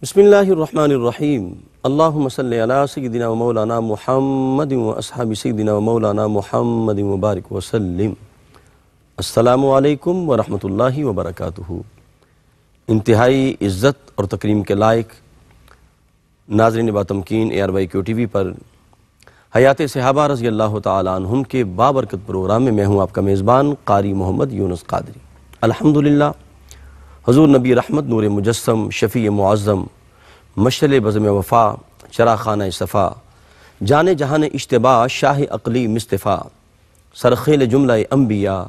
بسم اللہ الرحمن الرحیم اللہم صلی علی سیدنا و مولانا محمد و اصحاب سیدنا و مولانا محمد مبارک وسلم۔ السلام علیکم ورحمۃ اللہ وبرکاتہ۔ انتہائی عزت اور تکریم کے لائق ناظرین باتمکین ARYQ TV پر حیات صحابہ رضی اللہ تعالیٰ عنہم کے بابرکت پروگرام میں ہوں آپ کا میزبان قاری محمد یونس قادری۔ الحمدللہ حضور نبی رحمت نور مجسم شفیع معظم مشعل بزم وفا چراغانہ صفا جان جہان اشتباہ شاہ عقلی مصطفیٰ سرخیل جملہ انبیاء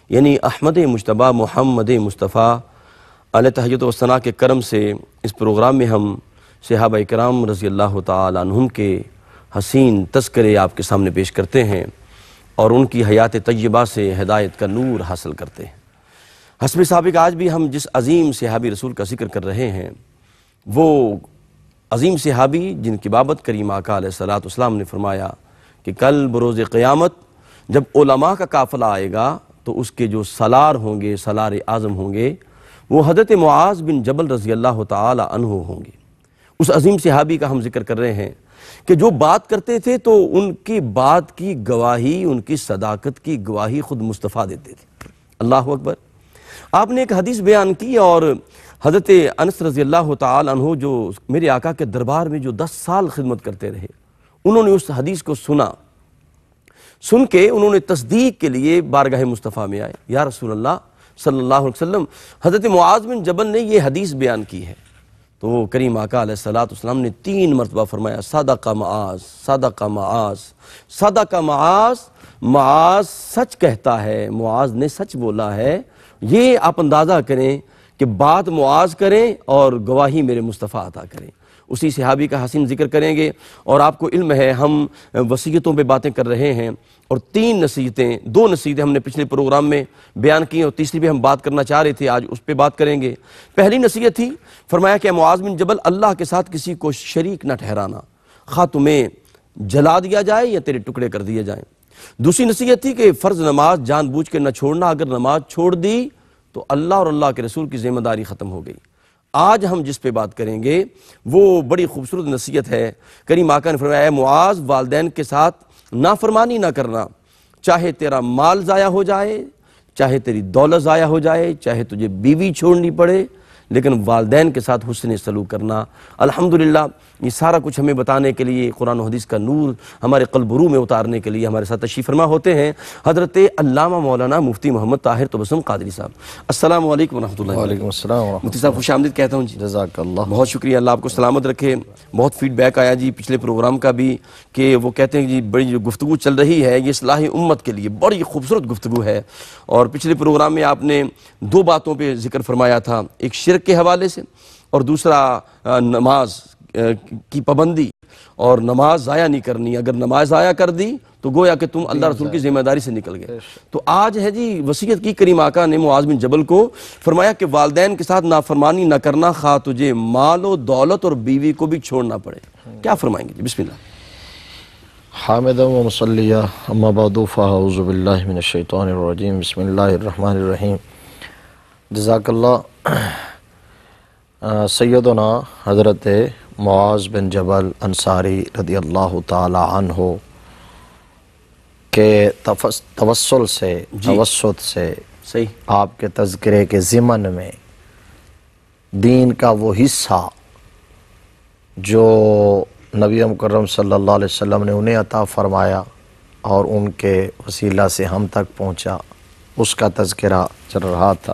یعنی احمد مجتبیٰ محمد مصطفیٰ علیہ تحیت و ثنا کے کرم سے اس پروگرام میں ہم صحابہ کرام رضی اللہ تعالیٰ عنہم کے حسین تذکرے آپ کے سامنے پیش کرتے ہیں اور ان کی حیات طیبہ سے ہدایت کا نور حاصل کرتے ہیں۔ حسب سابق آج بھی ہم جس عظیم صحابی رسول کا ذکر کر رہے ہیں وہ عظیم صحابی جن کی بابت کریم آقا علیہ السلام نے فرمایا کہ کل بروز قیامت جب علماء کا قافلہ آئے گا تو اس کے جو سالار ہوں گے، سالار اعظم ہوں گے، وہ حضرت معاذ بن جبل رضی اللہ تعالی عنہ ہوں گے۔ اس عظیم صحابی کا ہم ذکر کر رہے ہیں کہ جو بات کرتے تھے تو ان کی بات کی گواہی، ان کی صداقت کی گواہی خود مصطفیٰ دیتے تھے۔ اللہ اکبر۔ آپ نے ایک حدیث بیان کی اور حضرت انس رضی اللہ تعالی عنہ جو میرے آقا کے دربار میں جو 10 سال خدمت کرتے رہے، انہوں نے اس حدیث کو سن کے انہوں نے تصدیق کے لیے بارگاہ مصطفیٰ میں آئے۔ یا رسول اللہ صلی اللہ علیہ وسلم، حضرت معاذ بن جبل نے یہ حدیث بیان کی ہے۔ تو کریم آقا علیہ السلام نے 3 مرتبہ فرمایا صدق معاذ، صدق معاذ، صدق معاذ، معاذ سچ کہتا ہے، معاذ نے سچ بولا ہے۔ یہ آپ اندازہ کریں کہ بات معاذ کریں اور گواہی میرے مصطفیٰ عطا کریں۔ اسی صحابی کا حسین ذکر کریں گے اور آپ کو علم ہے ہم وصیتوں پہ باتیں کر رہے ہیں اور 2 نصیحتیں ہم نے پچھلے پروگرام میں بیان کی اور تیسری بھی ہم بات کرنا چاہ رہے تھے، آج اس پہ بات کریں گے۔ پہلی نصیحت تھی، فرمایا کہ معاذ بن جبل اللہ کے ساتھ کسی کو شریک نہ ٹھہرانا، خواہ تمہیں جلا دیا جائے یا تیرے ٹکڑے کر دیے جائیں۔ دوسری نصیحت تھی کہ فرض نماز جان بوجھ کے نہ چھوڑنا، اگر نماز چھوڑ دی تو اللہ اور اللہ کے رسول کی ذمہ داری ختم ہو گئی۔ آج ہم جس پہ بات کریں گے وہ بڑی خوبصورت نصیحت ہے۔ کریم آقا نے فرمایا اے معاذ، والدین کے ساتھ نافرمانی نہ کرنا، چاہے تیرا مال ضائع ہو جائے، چاہے تیری دولت ضائع ہو جائے، چاہے تجھے بیوی چھوڑنی پڑے، لیکن والدین کے ساتھ حسن سلوک کرنا۔ الحمدللہ یہ سارا کچھ ہمیں بتانے کے لیے قرآن و حدیث کا نور ہمارے قلب و روح میں اتارنے کے لیے ہمارے ساتھ تشریف فرما ہوتے ہیں حضرت علامہ مولانا مفتی محمد طاہر تبسم قادری صاحب۔ السلام علیکم ورحمۃ اللہ۔ وعلیکم السلام ورحمۃ اللہ۔ مفتی صاحب خوش آمدید کہتا ہوں جی۔ جزاک اللہ۔ بہت شکریہ، اللہ آپ کو سلامت رکھے۔ بہت فیڈ بیک آیا جی پچھلے پروگرام کا بھی کہ وہ کہتے ہیں جی بڑی جو گفتگو چل رہی ہے یہ اصلاح امت کے لیے بڑی خوبصورت گفتگو ہے، اور پچھلے پروگرام میں آپ نے 2 باتوں پہ ذکر فرمایا تھا، ایک شرک کے حوالے سے اور دوسرا نماز کی پابندی اور نماز ضائع نہیں کرنی۔ اگر نماز ضائع کر دی تو گویا کہ تم اللہ رسول کی ذمہ داری سے نکل گئے۔ تو آج ہے جی وصیت کی کریم آقا نے معاذ بن جبل کو، فرمایا کہ والدین کے ساتھ نافرمانی نہ کرنا، خواہ تجھے مال و دولت اور بیوی کو بھی چھوڑنا پڑے۔ کیا فرمائیں گے جی؟ بسم اللہ۔ حامدہ و مصلیہ اما بعد فاعوذ باللہ من الشیطان الرجیم بسم اللہ الرحمن الرحیم۔ جزاک اللہ۔ سیدنا حضرت معاذ بن جبل انصاری رضی اللہ تعالی عنہ کے توسل سے توسط سے صحیح آپ کے تذکرے کے ضمن میں دین کا وہ حصہ جو نبی مکرم صلی اللہ علیہ وسلم نے انہیں عطا فرمایا اور ان کے وسیلہ سے ہم تک پہنچا، اس کا تذکرہ چل رہا تھا،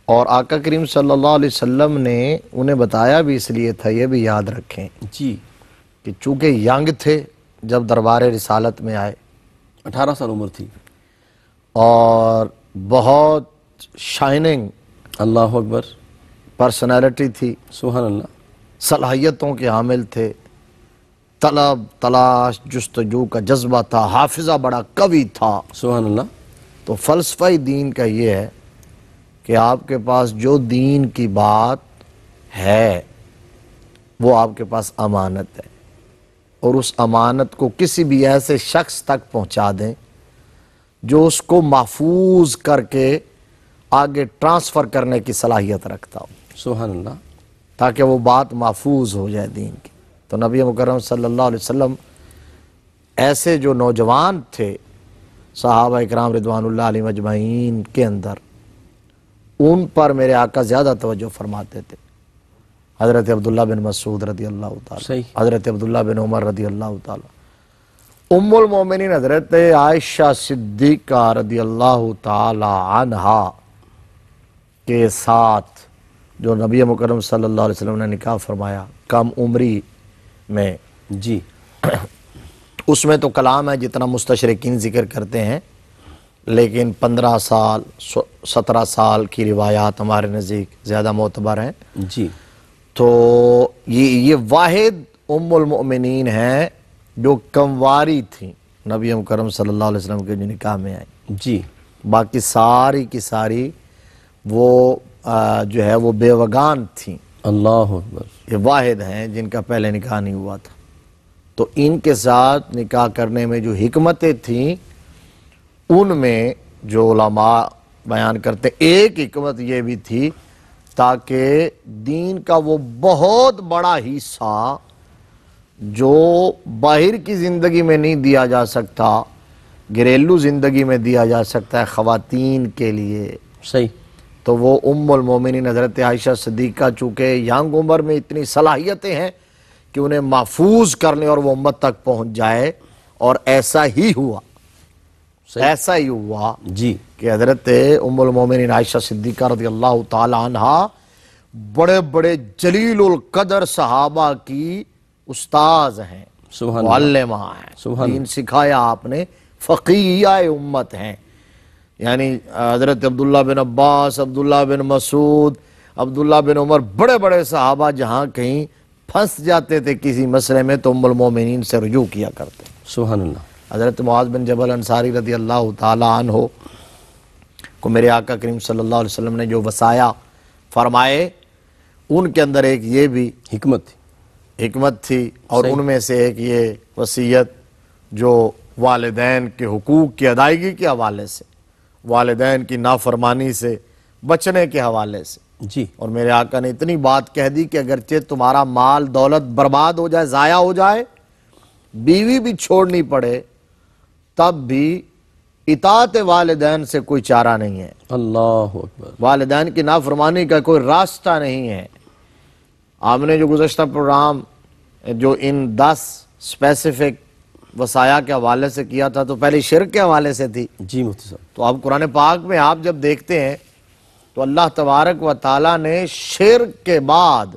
اور آقا کریم صلی اللہ علیہ وسلم نے انہیں بتایا بھی اس لیے تھا، یہ بھی یاد رکھیں جی، کہ چونکہ ینگ تھے جب دربار رسالت میں آئے، 18 سال عمر تھی، اور بہت شائننگ اللہ اکبر، پرسنالٹی تھی، سبحان اللہ، صلاحیتوں کے حامل تھے، طلب تلاش جستجو کا جذبہ تھا، حافظہ بڑا قوی تھا۔ سبحان اللہ۔ تو فلسفہ دین کا یہ ہے کہ آپ کے پاس جو دین کی بات ہے وہ آپ کے پاس امانت ہے، اور اس امانت کو کسی بھی ایسے شخص تک پہنچا دیں جو اس کو محفوظ کر کے آگے ٹرانسفر کرنے کی صلاحیت رکھتا ہو۔ سبحان اللہ۔ تاکہ وہ بات محفوظ ہو جائے دین کی۔ تو نبی مکرم صلی اللہ علیہ وسلم ایسے جو نوجوان تھے صحابہ اکرام رضوان اللہ علیہ مجمعین کے اندر، ان پر میرے آقا زیادہ توجہ فرماتے تھے۔ حضرت عبداللہ بن مسعود رضی اللہ تعالیٰ، صحیح۔ حضرت عبداللہ بن عمر رضی اللہ تعالیٰ، ام المومنین حضرت عائشہ صدیقہ رضی اللہ تعالی عنہا کے ساتھ جو نبی مکرم صلی اللہ علیہ وسلم نے نکاح فرمایا کم عمری میں، جی اس میں تو کلام ہے جتنا مستشرقین ذکر کرتے ہیں، لیکن 15 سال 17 سال کی روایات ہمارے نزدیک زیادہ معتبر ہیں۔ جی تو یہ واحد ام المؤمنین ہیں جو کمواری تھیں نبی مکرم صلی اللہ علیہ وسلم کے جو نکاح میں آئیں۔ جی باقی ساری کی ساری وہ جو ہے وہ بیوگان تھیں۔ اللہ اکبر۔ یہ واحد ہیں جن کا پہلے نکاح نہیں ہوا تھا، تو ان کے ساتھ نکاح کرنے میں جو حکمتیں تھیں ان میں جو علماء بیان کرتے، ایک حکمت یہ بھی تھی تاکہ دین کا وہ بہت بڑا حصہ جو باہر کی زندگی میں نہیں دیا جا سکتا، گھریلو زندگی میں دیا جا سکتا ہے خواتین کے لیے، صحیح۔ تو وہ ام المومنین حضرت عائشہ صدیقہ چونکہ ینگ عمر میں اتنی صلاحیتیں ہیں کہ انہیں محفوظ کرنے اور وہ امت تک پہنچ جائے، اور ایسا ہی ہوا، ایسا ہی ہوا جی کہ حضرت ام المومنین عائشہ صدیقہ رضی اللہ تعالی عنہا بڑے بڑے جلیل القدر صحابہ کی استاذ ہیں، سبحان اللہ، معلمہ ہیں، سبحان دین سکھایا آپ نے، فقیہ امت ہیں۔ یعنی حضرت عبداللہ بن عباس، عبداللہ بن مسعود، عبداللہ بن عمر، بڑے بڑے صحابہ جہاں کہیں پھنس جاتے تھے کسی مسئلے میں تو ام المومنین سے رجوع کیا کرتے۔ سبحان اللہ۔ حضرت معاذ بن جبل انصاری رضی اللہ تعالی عنہ کو میرے آقا کریم صلی اللہ علیہ وسلم نے جو وصایا فرمائے، ان کے اندر ایک یہ بھی حکمت تھی۔ حکمت تھی، اور ان میں سے ایک یہ وصیت جو والدین کے حقوق کی ادائیگی کے حوالے سے، والدین کی نافرمانی سے بچنے کے حوالے سے، جی اور میرے آقا نے اتنی بات کہہ دی کہ اگرچہ تمہارا مال دولت برباد ہو جائے، ضائع ہو جائے، بیوی بھی چھوڑنی پڑے، تب بھی اطاعت والدین سے کوئی چارہ نہیں ہے، اللہ اکبر۔ والدین کی نافرمانی کا کوئی راستہ نہیں ہے۔ آپ نے جو گزشتہ پروگرام جو ان 10 اسپیسیفک وصایا کے حوالے سے کیا تھا تو پہلے شرک کے حوالے سے تھی، جی مفتی صاحب۔ تو اب قرآن پاک میں آپ جب دیکھتے ہیں تو اللہ تبارک و تعالیٰ نے شرک کے بعد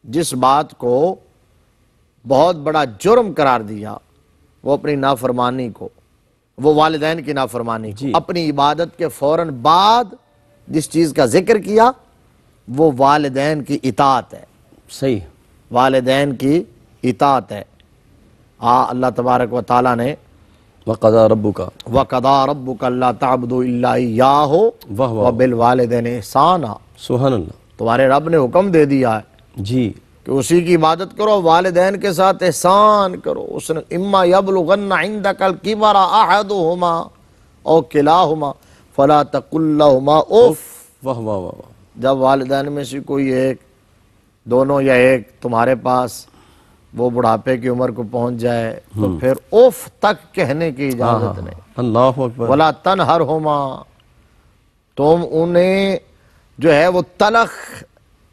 جس بات کو بہت بڑا جرم قرار دیا، وہ اپنی نافرمانی کو، وہ والدین کی نافرمانی کو، اپنی عبادت کے فوراً بعد جس چیز کا ذکر کیا وہ والدین کی اطاعت ہے، صحیح۔ والدین کی اطاعت ہے۔ اللہ تبارک و تعالیٰ نے وَقَضَىٰ رَبُّكَ وَقَضَىٰ رَبُّكَ أَلَّا تَعْبُدُوا إِلَّا إِيَّاهُ وَبِالْوَالِدَيْنِ إِحْسَانًا، سبحان اللہ۔ تمہارے رب نے حکم دے دیا ہے جی کہ اسی کی عبادت کرو، والدین کے ساتھ احسان کرو۔ اس نے اما یبلغن عندک الکبر احدہما او کلاہما فلا تقل لہما اف۔ واہ واہ واہ واہ۔ جب والدین میں سے کوئی ایک، دونوں یا ایک تمہارے پاس وہ بڑھاپے کی عمر کو پہنچ جائے تو پھر اف تک کہنے کی اجازت نہیں۔ اللہ اکبر۔ ولا تنہرہما، تم انہیں جو ہے وہ تلخ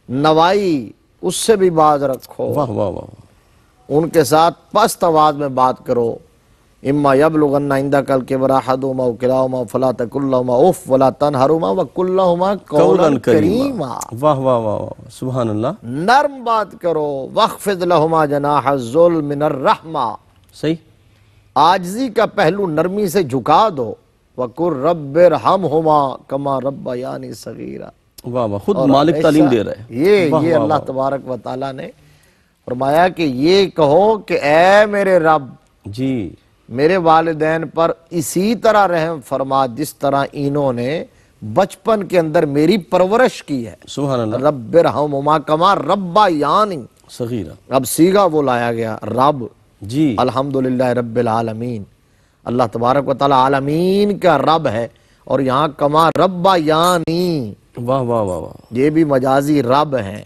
نوائی اس سے بھی باز رکھو، واہ واہ واہ۔ ان کے ساتھ پست آواز میں بات کرو۔ اما یبلغن عندک الکبر احدہما او کلاہما فلا تقل لہما اف ولا تنہرہما وقل لہما قولا کریما۔ واہ واہ واہ واہ، سبحان اللہ۔ نرم بات کرو۔ واخفض لہما جناح الذل من الرحمہ، صحیح۔ عاجزی کا پہلو نرمی سے جھکا دو۔ وقل رب ارحمہما کما ربیانی صغیرا۔ واہ واہ، خود مالک تعلیم دے رہے ہیں۔ یہ اللہ تبارک و تعالیٰ نے فرمایا کہ یہ کہو کہ اے میرے رب، جی میرے والدین پر اسی طرح رحم فرما جس طرح انہوں نے بچپن کے اندر میری پرورش کی ہے۔ سبحان اللہ۔ رب ارحمہما کما ربیانی، صغیرہ، اب سیغہ وہ لایا گیا رب۔ جی الحمدللہ رب العالمین، اللہ تبارک و تعالیٰ عالمین کا رب ہے، اور یہاں کما ربیانی، واہ واہ واہ واہ، یہ بھی مجازی رب ہیں،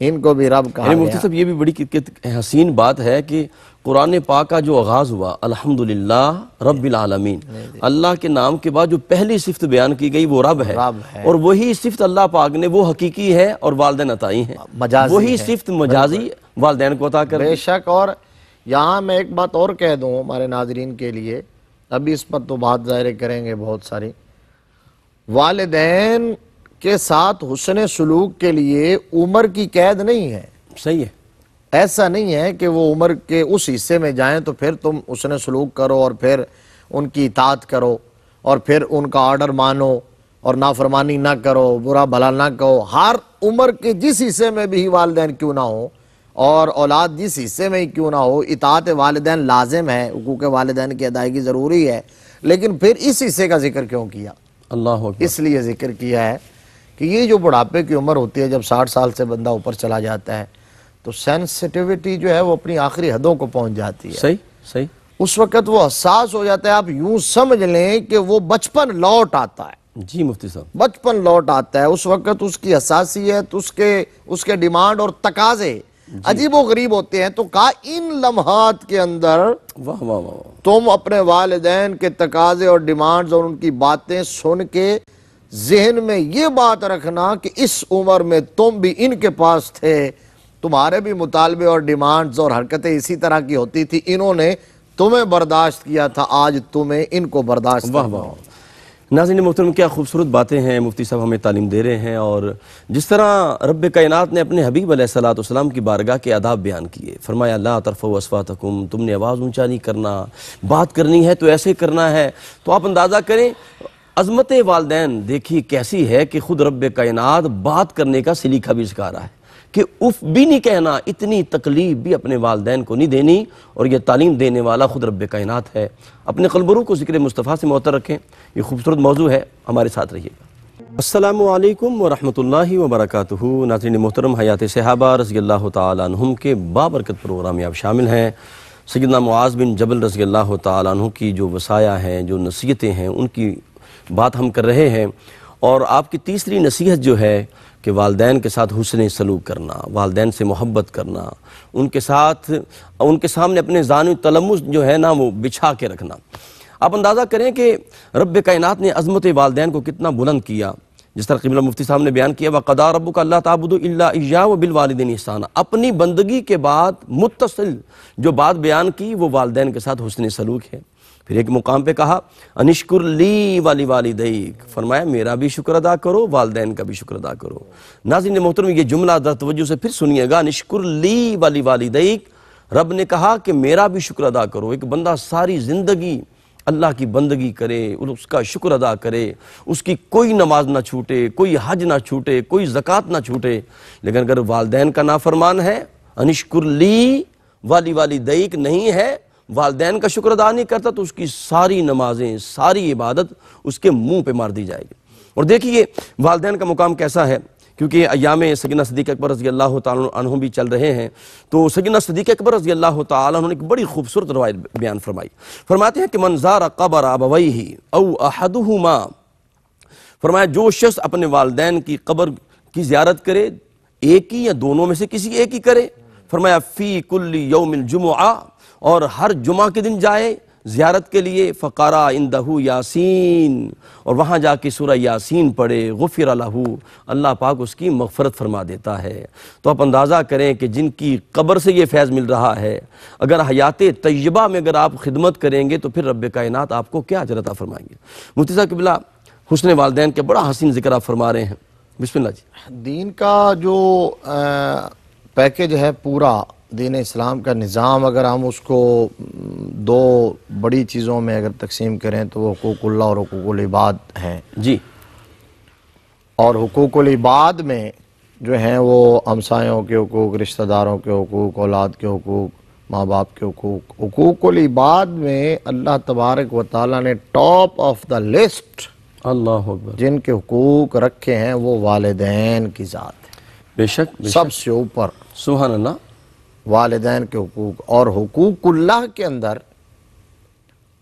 ان کو بھی رب کہا مفتی گیا۔ صاحب یہ بھی بڑی حسین بات ہے کہ قرآن پاک کا جو آغاز ہوا الحمدللہ رب العالمین، اللہ کے نام کے بعد جو پہلی صفت بیان کی گئی وہ رب ہے، اور وہی صفت اللہ پاک نے وہ حقیقی ہے اور والدین عطائی ہیں، مجازی وہی ہے، صفت مجازی والدین کو عطا کر بے شک۔ اور یہاں میں ایک بات اور کہہ دوں ہمارے ناظرین کے لیے، ابھی اس پر تو بات ظاہر کریں گے بہت ساری، والدین کے ساتھ حسن سلوک کے لیے عمر کی قید نہیں ہے۔ صحیح ہے، ایسا نہیں ہے کہ وہ عمر کے اس حصے میں جائیں تو پھر تم حسن سلوک کرو اور پھر ان کی اطاعت کرو اور پھر ان کا آرڈر مانو اور نافرمانی نہ کرو، برا بھلا نہ کہو۔ ہر عمر کے جس حصے میں بھی والدین کیوں نہ ہو اور اولاد جس حصے میں ہی کیوں نہ ہو، اطاعت والدین لازم ہے، حقوق والدین کی ادائیگی ضروری ہے، لیکن پھر اس حصے کا ذکر کیوں کیا؟ اللہ اکبر۔ اس لیے ذکر کیا ہے کہ یہ جو بڑھاپے کی عمر ہوتی ہے، جب 60 سال سے بندہ اوپر چلا جاتا ہے تو سینسٹیوٹی جو ہے وہ اپنی آخری حدوں کو پہنچ جاتی ہے، صحیح صحیح، اس وقت وہ حساس ہو جاتا ہے۔ آپ یوں سمجھ لیں کہ وہ بچپن لوٹ آتا ہے، جی مفتی صاحب، بچپن لوٹ آتا ہے۔ اس وقت اس کی حساسیت، اس کے ڈیمانڈ اور تقاضے عجیب و غریب ہوتے ہیں۔ تو کہا ان لمحات کے اندر واہ واہ واہ، تم اپنے والدین کے تقاضے اور ڈیمانڈز اور ان کی باتیں سن کے ذہن میں یہ بات رکھنا کہ اس عمر میں تم بھی ان کے پاس تھے، تمہارے بھی مطالبے اور ڈیمانڈز اور حرکتیں اسی طرح کی ہوتی تھی، انہوں نے تمہیں برداشت کیا تھا، آج تمہیں ان کو برداشت واہ کرنا واہ۔ ہوگا۔ ناظرین محترم، کیا خوبصورت باتیں ہیں مفتی صاحب ہمیں تعلیم دے رہے ہیں، اور جس طرح رب کائنات نے اپنے حبیب علیہ السلام کی بارگاہ کے آداب بیان کیے، فرمایا لا ترفعوا اصواتکم، تم نے آواز اونچا نہیں کرنا، بات کرنی ہے تو ایسے کرنا ہے۔ تو آپ اندازہ کریں عظمت والدین دیکھیے کیسی ہے کہ خود رب کائنات بات کرنے کا سلیقہ بھی سکھا رہا ہے کہ اف بھی نہیں کہنا، اتنی تکلیف بھی اپنے والدین کو نہیں دینی، اور یہ تعلیم دینے والا خود رب کائنات ہے۔ اپنے قلب و روح کو ذکر مصطفیٰ سے معطر رکھیں، یہ خوبصورت موضوع ہے، ہمارے ساتھ رہیے گا۔ السلام علیکم ورحمۃ اللہ وبرکاتہ۔ ناظرین محترم، حیات صحابہ رضی اللہ تعالیٰ عنہم کے بابرکت پروگرام میں آپ شامل ہیں۔ سیدنا معاذ بن جبل رضی اللہ تعالیٰ عنہ کی جو وصایا ہیں، جو نصیحتیں ہیں، ان کی بات ہم کر رہے ہیں، اور آپ کی تیسری نصیحت جو ہے کہ والدین کے ساتھ حسن سلوک کرنا، والدین سے محبت کرنا، ان کے سامنے اپنے ذان تلمس جو ہے نا وہ بچھا کے رکھنا۔ آپ اندازہ کریں کہ رب کائنات نے عظمت والدین کو کتنا بلند کیا، جس طرح قبلہ مفتی صاحب نے بیان کیا وَقَضَىٰ رَبُّكَ أَلَّا تَعْبُدُوا إِلَّا إِيَّاهُ وَبِالْوَالِدَيْنِ إِحْسَانًا، اپنی بندگی کے بعد متصل جو بات بیان کی وہ والدین کے ساتھ حسن سلوک ہے۔ پھر ایک مقام پہ کہا انشکر لی والی والدیک، فرمایا میرا بھی شکر ادا کرو، والدین کا بھی شکر ادا کرو۔ ناظرین محترم، یہ جملہ ذرا توجہ سے پھر سنیے گا، انشکر لی والی والدیک، رب نے کہا کہ میرا بھی شکر ادا کرو۔ ایک بندہ ساری زندگی اللہ کی بندگی کرے، اس کا شکر ادا کرے، اس کی کوئی نماز نہ چھوٹے، کوئی حج نہ چھوٹے، کوئی زکوٰۃ نہ چھوٹے، لیکن اگر والدین کا نافرمان ہے، انشکر لی والی والدیک نہیں ہے، والدین کا شکر ادا نہیں کرتا، تو اس کی ساری نمازیں، ساری عبادت اس کے منہ پہ مار دی جائے گی۔ اور دیکھیے والدین کا مقام کیسا ہے، کیونکہ ایام سیدنا صدیق اکبر رضی اللہ تعالیٰ عنہ بھی چل رہے ہیں، تو سیدنا صدیق اکبر رضی اللہ تعالیٰ عنہ نے ایک بڑی خوبصورت روایت بیان فرمائی۔ فرماتے ہیں کہ من زار قبر ابویہ او احدہما، فرمایا جو شخص اپنے والدین کی قبر کی زیارت کرے، ایک ہی یا دونوں میں سے کسی ایک ہی کرے، فرمایا فی کل یوم الجمعہ، اور ہر جمعہ کے دن جائے زیارت کے لیے، فقرا عندہ یاسین، اور وہاں جا کے سورہ یاسین پڑھے، غفر لہ، اللہ پاک اس کی مغفرت فرما دیتا ہے۔ تو آپ اندازہ کریں کہ جن کی قبر سے یہ فیض مل رہا ہے، اگر حیات طیبہ میں اگر آپ خدمت کریں گے تو پھر رب کائنات آپ کو کیا اجر عطا فرمائیں گے۔ مفتی صاحب قبلہ حسن والدین کے بڑا حسین ذکر آپ فرما رہے ہیں، بسم اللہ جی۔ دین کا جو پیکج ہے پورا، دین اسلام کا نظام، اگر ہم اس کو دو بڑی چیزوں میں اگر تقسیم کریں تو وہ حقوق اللہ اور حقوق العباد ہیں جی، اور حقوق العباد میں جو ہیں وہ ہمسایوں کے حقوق، رشتہ داروں کے حقوق، اولاد کے حقوق، ماں باپ کے حقوق۔ حقوق العباد میں اللہ تبارک و تعالیٰ نے ٹاپ آف دا لسٹ اللہ اکبر، جن کے حقوق رکھے ہیں وہ والدین کی ذات ہے، بے شک سب سے اوپر سبحان اللہ۔ والدین کے حقوق۔ اور حقوق اللہ کے اندر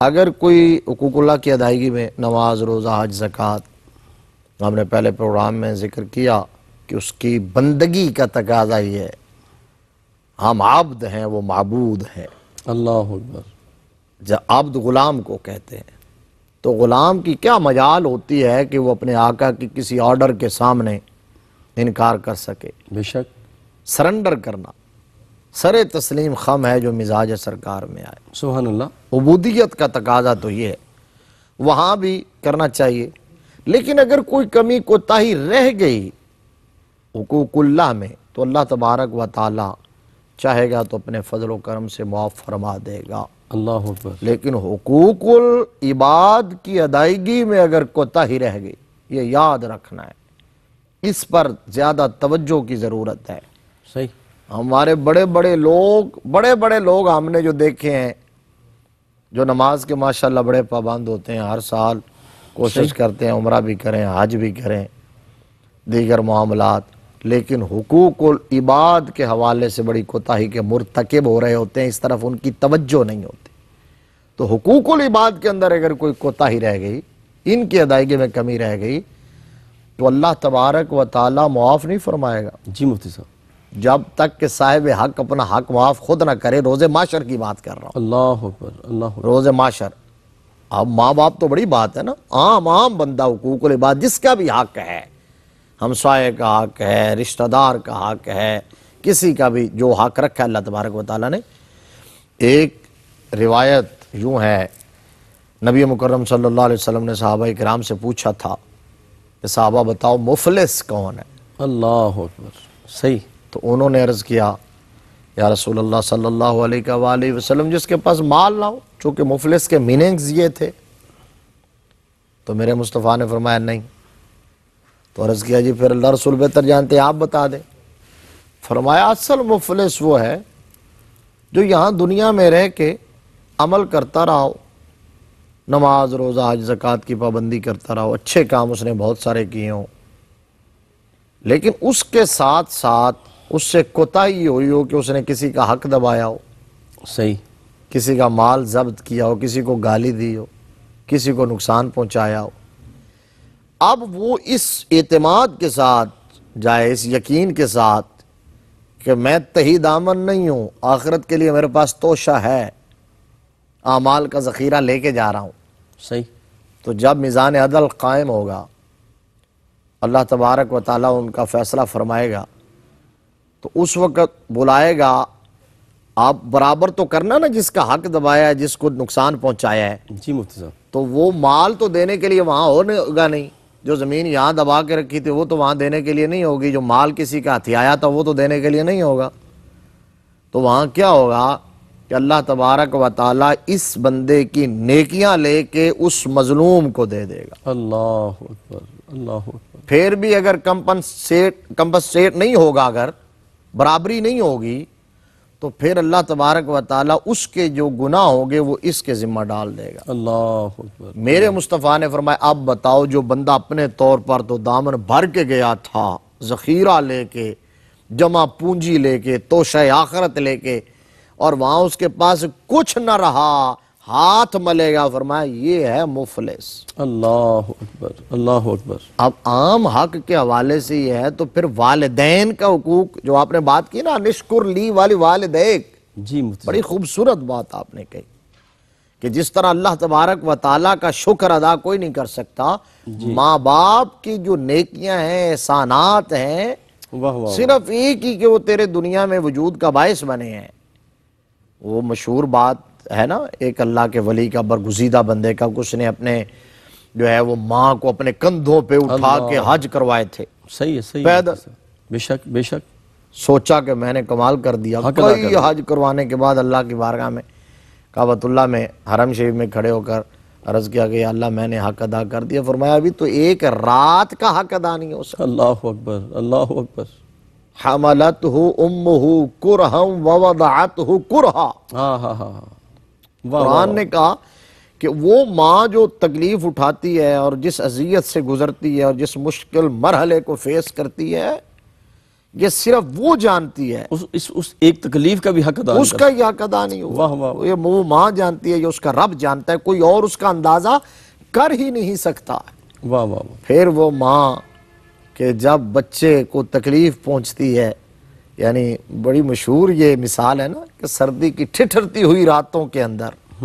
اگر کوئی حقوق اللہ کی ادائیگی میں نماز، روزہ، حج، زکوٰۃ، ہم نے پہلے پروگرام میں ذکر کیا کہ اس کی بندگی کا تقاضا یہ ہے، ہم عبد ہیں وہ معبود ہیں۔ اللہ اکبر۔ جب عبد غلام کو کہتے ہیں تو غلام کی کیا مجال ہوتی ہے کہ وہ اپنے آقا کی کسی آرڈر کے سامنے انکار کر سکے۔ بے شک۔ سرنڈر کرنا سر تسلیم خم ہے جو مزاج سرکار میں آئے۔ سبحان اللہ۔ عبودیت کا تقاضا تو یہ ہے، وہاں بھی کرنا چاہیے، لیکن اگر کوئی کمی کوتاہی رہ گئی حقوق اللہ میں تو اللہ تبارک و تعالی چاہے گا تو اپنے فضل و کرم سے معاف فرما دے گا۔ اللہ اکبر۔ لیکن حقوق العباد کی ادائیگی میں اگر کوتاہی رہ گئی، یہ یاد رکھنا ہے، اس پر زیادہ توجہ کی ضرورت ہے۔ صحیح۔ ہمارے بڑے بڑے لوگ ہم نے جو دیکھے ہیں، جو نماز کے ماشاءاللہ بڑے پابند ہوتے ہیں، ہر سال کوشش کرتے ہیں عمرہ بھی کریں، حج بھی کریں، دیگر معاملات، لیکن حقوق العباد کے حوالے سے بڑی کوتاہی کے مرتکب ہو رہے ہوتے ہیں، اس طرف ان کی توجہ نہیں ہوتی۔ تو حقوق العباد کے اندر اگر کوئی کوتاہی رہ گئی، ان کی ادائیگی میں کمی رہ گئی، تو اللہ تبارک و تعالی معاف نہیں فرمائے گا جی مفتی صاحب۔ جب تک کہ صاحب حق اپنا حق معاف خود نہ کرے۔ روز معاشر کی بات کر رہا ہوں، اللہ اکبر۔ اللہ اکبر۔ روز معاشر۔ اب ماں باپ تو بڑی بات ہے نا، عام بندہ حقوق العباد جس کا بھی حق ہے، ہمسائے کا حق ہے، رشتہ دار کا حق ہے، کسی کا بھی جو حق رکھا ہے اللہ تبارک و تعالیٰ نے۔ ایک روایت یوں ہے، نبی مکرم صلی اللہ علیہ وسلم نے صحابہ کرام سے پوچھا تھا کہ صحابہ بتاؤ مفلس کون ہے؟ اللہ اکبر۔ صحیح۔ تو انہوں نے عرض کیا یا رسول اللہ صلی اللہ علیہ وآلہ وسلم جس کے پاس مال نہ ہو، چونکہ مفلس کے میننگز یہ تھے۔ تو میرے مصطفیٰ نے فرمایا نہیں۔ تو عرض کیا جی پھر اللہ رسول بہتر جانتے ہیں، آپ بتا دیں۔ فرمایا اصل مفلس وہ ہے جو یہاں دنیا میں رہ کے عمل کرتا رہا ہو، نماز روزہ حج زکوٰۃ کی پابندی کرتا رہا ہو، اچھے کام اس نے بہت سارے کیے ہوں، لیکن اس کے ساتھ ساتھ اس سے کوتاہی ہوئی ہو کہ اس نے کسی کا حق دبایا ہو، صحیح۔ کسی کا مال ضبط کیا ہو، کسی کو گالی دی ہو، کسی کو نقصان پہنچایا ہو۔ اب وہ اس اعتماد کے ساتھ جائے، اس یقین کے ساتھ کہ میں تہی دامن نہیں ہوں، آخرت کے لیے میرے پاس توشہ ہے، اعمال کا ذخیرہ لے کے جا رہا ہوں۔ صحیح۔ تو جب میزان عدل قائم ہوگا، اللہ تبارک و تعالیٰ ان کا فیصلہ فرمائے گا، تو اس وقت بلائے گا، آپ برابر تو کرنا نا جس کا حق دبایا ہے، جس کو نقصان پہنچایا ہے۔ جی مفتی صاحب۔ تو وہ مال تو دینے کے لیے وہاں ہوگا نہیں، جو زمین یہاں دبا کے رکھی تھی وہ تو وہاں دینے کے لیے نہیں ہوگی، جو مال کسی کا ہتھیایا تھا وہ تو دینے کے لیے نہیں ہوگا۔ تو وہاں کیا ہوگا کہ اللہ تبارک و تعالیٰ اس بندے کی نیکیاں لے کے اس مظلوم کو دے دے گا۔ اللہ اکبر۔ اللہ اکبر۔ پھر بھی اگر کمپنسیٹ نہیں ہوگا، اگر برابری نہیں ہوگی، تو پھر اللہ تبارک و تعالیٰ اس کے جو گناہ ہوں گے وہ اس کے ذمہ ڈال دے گا۔ اللہ اکبر۔ میرے مصطفیٰ نے فرمایا اب بتاؤ جو بندہ اپنے طور پر تو دامن بھر کے گیا تھا، ذخیرہ لے کے، جمع پونجی لے کے، توشہ آخرت لے کے، اور وہاں اس کے پاس کچھ نہ رہا، ہاتھ ملے گا، فرمایا یہ ہے مفلس۔ اللہ اکبر۔ اللہ اکبر۔ اب عام حق کے حوالے سے یہ ہے، تو پھر والدین کا حقوق جو آپ نے بات کی نا، نشکر لی والی والدیک، جی مفتی بڑی خوبصورت بات آپ نے کہی کہ جس طرح اللہ تبارک و تعالیٰ کا شکر ادا کوئی نہیں کر سکتا، ماں باپ کی جو نیکیاں ہیں، احسانات ہیں، صرف ایک ہی کہ وہ تیرے دنیا میں وجود کا باعث بنے ہیں۔ وہ مشہور بات ہے نا، ایک اللہ کے ولی کا برگزیدہ بندے کا، کچھ نے اپنے جو ہے وہ ماں کو اپنے کندھوں پہ اٹھا کے حج کروائے تھے، صحیح ہے، صحیح پیدل۔ بے شک، بے شک۔ سوچا کہ میں نے کمال کر دیا، کئی حج کروانے کے بعد اللہ کی بارگاہ میں کعبۃ اللہ میں حرم شریف میں کھڑے ہو کر عرض کیا کہ یا اللہ میں نے حق ادا کر دیا۔ فرمایا ابھی تو ایک رات کا حق ادا نہیں ہو سکتا۔ اللہ اکبر۔ اللہ اکبر۔ حملتہ امہ کرہا ووضعتہ کرہا۔ قرآن نے کہا کہ وہ ماں جو تکلیف اٹھاتی ہے اور جس اذیت سے گزرتی ہے اور جس مشکل مرحلے کو فیس کرتی ہے، یہ صرف وہ جانتی ہے، اس ایک تکلیف کا بھی حق ادا اس کا یہ حق ادا نہیں ہوا۔ یہ وہ ماں جانتی ہے، یہ اس کا رب جانتا ہے، کوئی اور اس کا اندازہ کر ہی نہیں سکتا۔ واہ واہ۔ پھر وہ ماں کہ جب بچے کو تکلیف پہنچتی ہے، یعنی بڑی مشہور یہ مثال ہے نا کہ سردی کی ٹھٹھرتی ہوئی راتوں کے اندر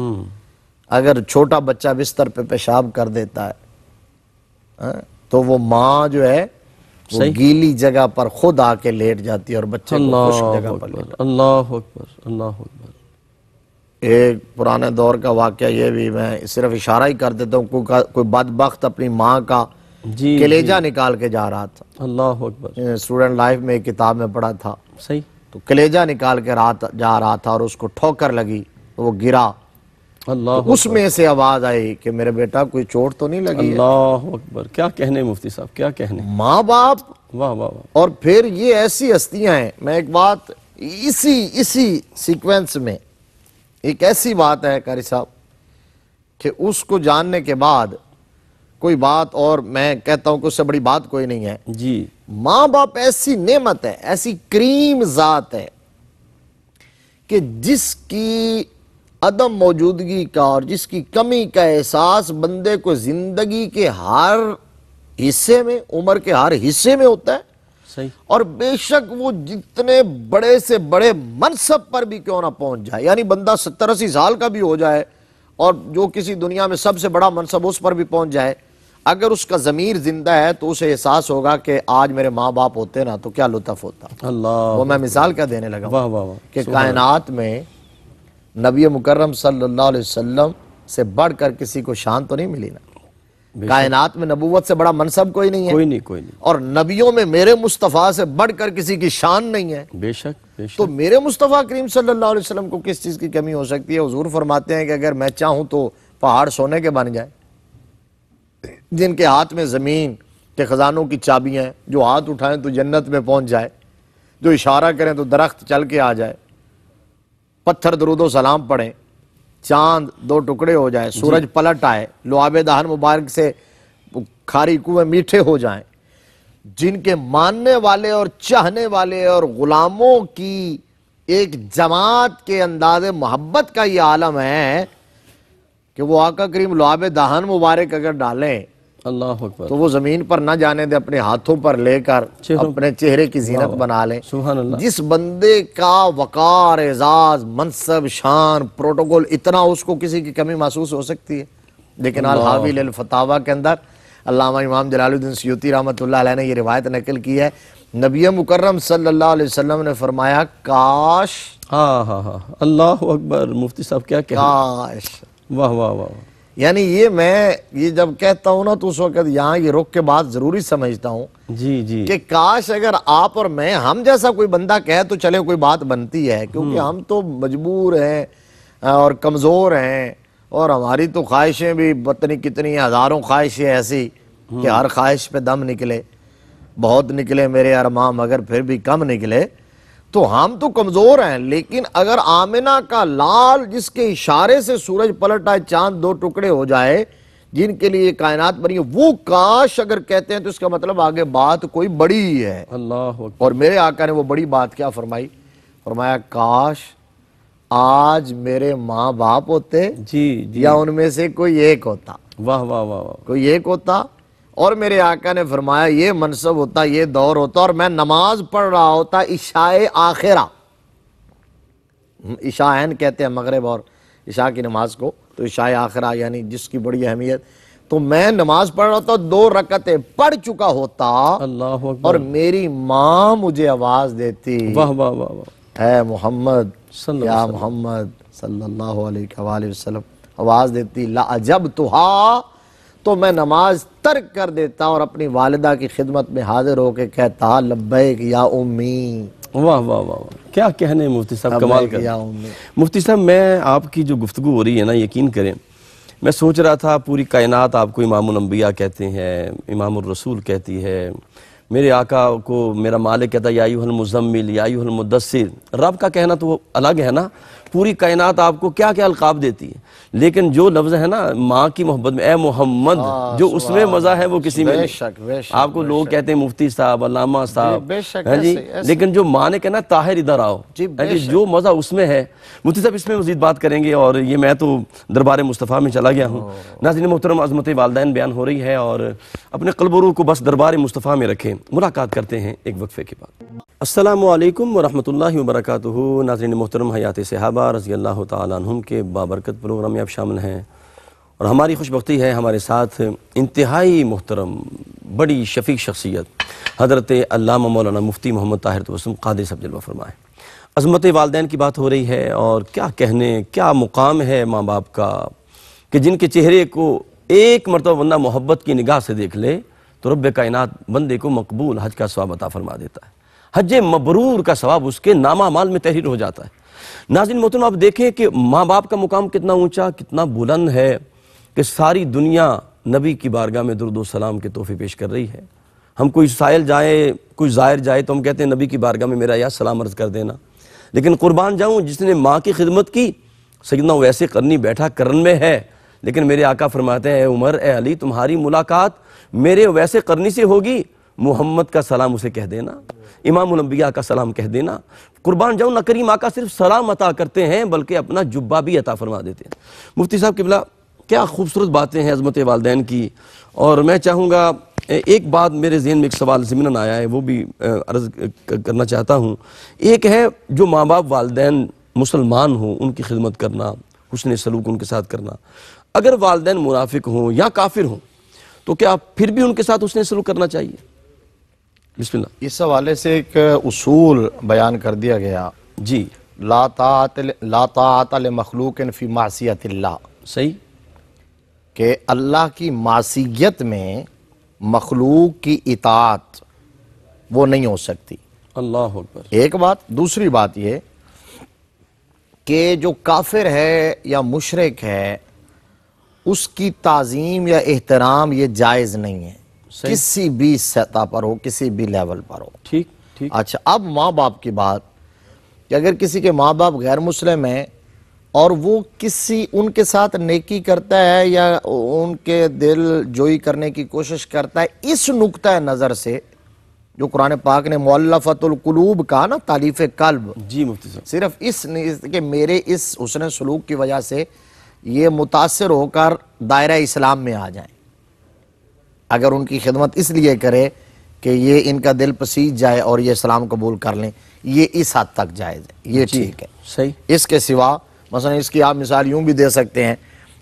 اگر چھوٹا بچہ بستر پہ پیشاب کر دیتا ہے تو وہ ماں جو ہے وہ گیلی جگہ پر خود آ کے لیٹ جاتی ہے اور بچے کو خشک جگہ پر لیٹ۔ اللہ اکبر، اللہ اکبر۔ ایک پرانے دور کا واقعہ یہ بھی میں صرف اشارہ ہی کر دیتا ہوں، کوئی بدبخت اپنی ماں کا کلیجہ نکال کے جا رہا تھا۔ اللہ اکبر۔ اسٹوڈنٹ لائف میں ایک کتاب میں پڑھا تھا، صحیح۔ تو کلیجہ نکال کے جا رہا تھا اور اس کو ٹھوکر لگی تو وہ گرا، اللہ اس میں سے آواز آئی کہ میرے بیٹا کوئی چوٹ تو نہیں لگی ہے؟ اللہ اکبر، کیا کہنے مفتی صاحب، کیا کہنے۔ ماں باپ واہ واہ واہ۔ اور پھر یہ ایسی ہستیاں ہیں، میں ایک بات اسی سیکوینس میں ایک ایسی بات ہے قاری صاحب کہ اس کو جاننے کے بعد کوئی بات اور میں کہتا ہوں کہ اس سے بڑی بات کوئی نہیں ہے۔ جی، ماں باپ ایسی نعمت ہے، ایسی کریم ذات ہے کہ جس کی عدم موجودگی کا اور جس کی کمی کا احساس بندے کو زندگی کے ہر حصے میں، عمر کے ہر حصے میں ہوتا ہے، صحیح۔ اور بے شک وہ جتنے بڑے سے بڑے منصب پر بھی کیوں نہ پہنچ جائے، یعنی بندہ 70-80 سال کا بھی ہو جائے اور جو کسی دنیا میں سب سے بڑا منصب اس پر بھی پہنچ جائے، اگر اس کا ضمیر زندہ ہے تو اسے احساس ہوگا کہ آج میرے ماں باپ ہوتے نا تو کیا لطف ہوتا۔ اللہ، وہ میں مثال کیا دینے لگا واہ واہ واہ۔ کہ کائنات میں نبی مکرم صلی اللہ علیہ وسلم سے بڑھ کر کسی کو شان تو نہیں ملی نا، کائنات میں نبوت سے بڑا منصب کوئی نہیں ہے، کوئی نہیں، کوئی نہیں۔ اور نبیوں میں میرے مصطفیٰ سے بڑھ کر کسی کی شان نہیں ہے، بے شک، بے شک۔ تو میرے مصطفیٰ کریم صلی اللہ علیہ وسلم کو کس چیز کی کمی ہو سکتی ہے؟ حضور فرماتے ہیں کہ اگر میں چاہوں تو پہاڑ سونے کے بن جائے، جن کے ہاتھ میں زمین کے خزانوں کی چابیاں ہیں، جو ہاتھ اٹھائیں تو جنت میں پہنچ جائے، جو اشارہ کریں تو درخت چل کے آ جائے، پتھر درود و سلام پڑھیں، چاند 2 ٹکڑے ہو جائے، سورج پلٹ آئے، لعاب دہن مبارک سے کھاری کنویں میٹھے ہو جائیں، جن کے ماننے والے اور چاہنے والے اور غلاموں کی ایک جماعت کے انداز محبت کا یہ عالم ہے کہ وہ آقا کریم لعاب دہن مبارک اگر ڈالیں اللہ اکبر، تو وہ زمین پر نہ جانے دے، اپنے ہاتھوں پر لے کر اپنے چہرے کی زینت بنا لیں۔ سبحان اللہ۔ جس بندے کا وقار، اعزاز، منصب، شان، پروٹوکول اتنا، اس کو کسی کی کمی محسوس ہو سکتی ہے؟ لیکن الحاوی للفتاویٰ کے اندر علامہ امام جلال الدین سیوطی رحمۃ اللہ علیہ نے یہ روایت نقل کی ہے، نبی مکرم صلی اللہ علیہ وسلم نے فرمایا کاش، ہاں ہاں ہاں، اللہ اکبر، مفتی صاحب کیا کہنے۔ کاش، واہ واہ واہ۔ یعنی یہ جب کہتا ہوں نا تو اس وقت یہاں یہ رک کے بات ضروری سمجھتا ہوں جی جی، کہ کاش اگر آپ اور میں، ہم جیسا کوئی بندہ کہے تو چلے کوئی بات بنتی ہے، کیونکہ ہم تو مجبور ہیں اور کمزور ہیں، اور ہماری تو خواہشیں بھی پتہ کتنی ہزاروں خواہشیں ایسی کہ ہر خواہش پہ دم نکلے، بہت نکلے میرے ارماں مگر پھر بھی کم نکلے، تو ہم تو کمزور ہیں۔ لیکن اگر آمنہ کا لال جس کے اشارے سے سورج پلٹ آئے، چاند 2 ٹکڑے ہو جائے، جن کے لیے کائنات بنی ہے، وہ کاش اگر کہتے ہیں تو اس کا مطلب آگے بات کوئی بڑی ہے۔ اللہ اکبر۔ اور میرے آقا نے وہ بڑی بات کیا فرمائی؟ فرمایا کاش آج میرے ماں باپ ہوتے، جی جی، یا ان میں سے کوئی ایک ہوتا، واہ واہ واہ واہ۔ کوئی ایک ہوتا، اور میرے آقا نے فرمایا یہ منصب ہوتا، یہ دور ہوتا، اور میں نماز پڑھ رہا ہوتا عشاء آخرہ، عشاء عین کہتے ہیں مغرب اور عشاء کی نماز کو، تو عشاء آخرہ یعنی جس کی بڑی اہمیت، تو میں نماز پڑھ رہا ہوتا، 2 رکعتیں پڑھ چکا ہوتا، اللہ اکبر، اور میری ماں مجھے آواز دیتی، واہ واہ واہ واہ، اے محمد، صلی یا محمد صلی اللہ علیہ وآلہ وسلم، آواز دیتی لَأَجَبْتُهَا، تو میں نماز ترک کر دیتا اور اپنی والدہ کی خدمت میں حاضر ہو کے کہتا لبیک یا امی، واہ واہ واہ، کیا کہنے مفتی صاحب، کمال کر۔ یا امی۔ مفتی صاحب، میں آپ کی جو گفتگو ہو رہی ہے نا، یقین کریں میں سوچ رہا تھا پوری کائنات آپ کو امام الانبیاء کہتے ہیں، امام الرسول کہتی ہے، میرے آقا کو میرا مالک کہتا ہے یا ایھا المزمل یا ایھا المدثر، رب کا کہنا تو وہ الگ ہے نا، پوری کائنات آپ کو کیا کیا القاب دیتی ہے، لیکن جو لفظ ہے نا ماں کی محبت میں، اے محمد، جو اس میں مزہ ہے وہ کسی میں نہیں۔ آپ کو لوگ کہتے ہیں مفتی صاحب، علامہ صاحب، جی، لیکن جو ماں نے کہنا طاہر ادھر آؤ، جو مزہ اس میں ہے۔ مفتی صاحب اس میں مزید بات کریں گے، اور یہ میں تو دربار مصطفیٰ میں چلا گیا ہوں۔ ناظرین محترم، عظمت والدین بیان ہو رہی ہے، اور اپنے قلب و روح کو بس دربار مصطفیٰ میں رکھیں۔ ملاقات کرتے ہیں ایک وقفے کے بعد۔ السلام علیکم ورحمۃ اللہ وبرکاتہ۔ ناظرین محترم، حیات صحابہ رضی اللہ تعالیٰ عنہم کے بابرکت پروگرام میں آپ شامل ہیں، اور ہماری خوش بختی ہے ہمارے ساتھ انتہائی محترم بڑی شفیق شخصیت حضرت علامہ مولانا مفتی محمد طاہر توسم قادری صاحب جلوہ فرمائے۔ عظمت والدین کی بات ہو رہی ہے، اور کیا کہنے، کیا مقام ہے ماں باپ کا کہ جن کے چہرے کو ایک مرتبہ بندہ محبت کی نگاہ سے دیکھ لے تو رب کائنات بندے کو مقبول حج کا ثواب عطا فرما دیتا ہے، حج مبرور کا ثواب اس کے نامہ اعمال میں تحریر ہو جاتا ہے۔ ناظرین محترم، آپ دیکھیں کہ ماں باپ کا مقام کتنا اونچا، کتنا بلند ہے کہ ساری دنیا نبی کی بارگاہ میں درود و سلام کے تحفے پیش کر رہی ہے۔ ہم کوئی سائل جائے، کوئی زائر جائے تو ہم کہتے ہیں نبی کی بارگاہ میں میرا یا سلام عرض کر دینا، لیکن قربان جاؤں جس نے ماں کی خدمت کی، سیدنا ویسے قرنی بیٹھا کرن میں ہے، لیکن میرے آقا فرماتے ہیں اے عمر، اے علی، تمہاری ملاقات میرے ویسے قرنی سے ہوگی، محمد کا سلام اسے کہہ دینا، امام الانبیاء کا سلام کہہ دینا۔ قربان جاؤں، نہ کریم آقا صرف سلام عطا کرتے ہیں بلکہ اپنا جبہ بھی عطا فرما دیتے ہیں۔ مفتی صاحب قبلہ، کیا خوبصورت باتیں ہیں عظمت والدین کی، اور میں چاہوں گا ایک بات میرے ذہن میں ایک سوال ضمناً آیا ہے، وہ بھی عرض کرنا چاہتا ہوں۔ ایک ہے جو ماں باپ والدین مسلمان ہوں ان کی خدمت کرنا، حسن سلوک ان کے ساتھ کرنا، اگر والدین منافق ہوں یا کافر ہوں تو کیا پھر بھی ان کے ساتھ حسن سلوک کرنا چاہیے؟ بسم اللہ۔ اس حوالے سے ایک اصول بیان کر دیا گیا، جی، لا طاعت لمخلوق فی معصیت اللہ، صحیح، کہ اللہ کی معصیت میں مخلوق کی اطاعت وہ نہیں ہو سکتی۔ اللہ اکبر۔ ایک بات۔ دوسری بات یہ کہ جو کافر ہے یا مشرک ہے اس کی تعظیم یا احترام یہ جائز نہیں ہے، کسی بھی سطح پر ہو، کسی بھی لیول پر ہو۔ ٹھیک ٹھیک۔ اچھا، اب ماں باپ کی بات کہ اگر کسی کے ماں باپ غیر مسلم ہیں اور وہ ان کے ساتھ نیکی کرتا ہے یا ان کے دل جوئی کرنے کی کوشش کرتا ہے، اس نقطہ نظر سے جو قرآن پاک نے مؤلفۃ القلوب کہا نا، تالیف قلب، جی مفتی صاحب، صرف اس کہ میرے اس حسن سلوک کی وجہ سے یہ متاثر ہو کر دائرہ اسلام میں آ جائیں، اگر ان کی خدمت اس لیے کرے کہ یہ ان کا دل پسیج جائے اور یہ اسلام قبول کر لیں، یہ اس حد تک جائز ہے، یہ ٹھیک ہے۔ صحیح۔ اس کے سوا مثلا اس کی آپ مثال یوں بھی دے سکتے ہیں